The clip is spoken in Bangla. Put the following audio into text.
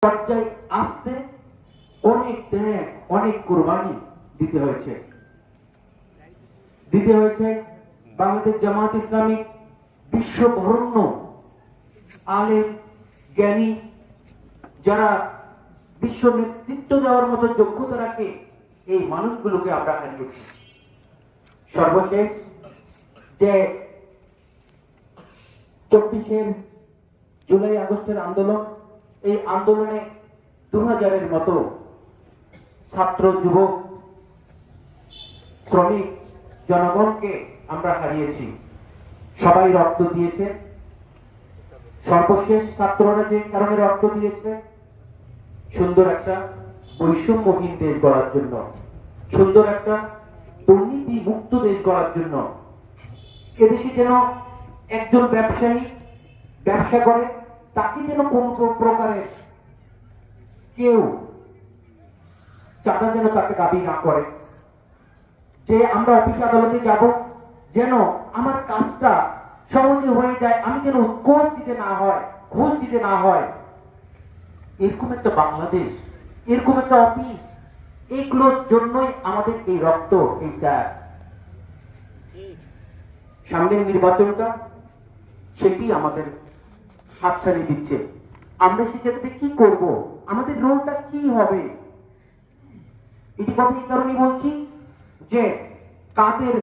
পর্যায়ে আসতে অনেক ত্যাগ, অনেক কোরবানি দিতে হয়েছে। বাংলাদেশ জামাত ইসলামী বিশ্ববরণ্য আলেম, জ্ঞানী, যারা বিশ্ব নেতৃত্ব দেওয়ার মতো যোগ্যতা রাখে, এই মানুষগুলোকে আমরা হারিয়েছি। সর্বশেষ যে 24 জুলাই আগস্টের আন্দোলন, এই আন্দোলনে 2000-এর মতো ছাত্র, যুবক, শ্রমিক, জনগণকে আমরা হারিয়েছি। সবাই রক্ত দিয়েছে। সর্বশেষ ছাত্ররা যে কারণে রক্ত দিয়েছে, সুন্দর একটা বৈষম্যহীন দেশ গড়ার জন্য, সুন্দর একটা দুর্নীতি মুক্ত দেশ গড়ার জন্য। এদেশে যেন একজন ব্যবসায়ী ব্যবসা করে, তাকে যেন কোন প্রকারে কেউ চাঁদা যেন তাকে দাবি না করে। যে আমরা অফিস আদালতে যাব, যেন আমার কাজটা সহজে হয়ে যায়, আমি যেন ঘুষ দিতে না হয়। এরকম একটা বাংলাদেশ, এরকম একটা অফিস, এগুলোর জন্যই আমাদের এই রক্ত, এই ত্যাগ। সামনের নির্বাচনটা সেটি আমাদের হাতছানি দিচ্ছে। আমরা সেটাতে কি করব, আমাদের রোলটা কি হবে, এটি কথা এই কারণে বলছি যে কাদের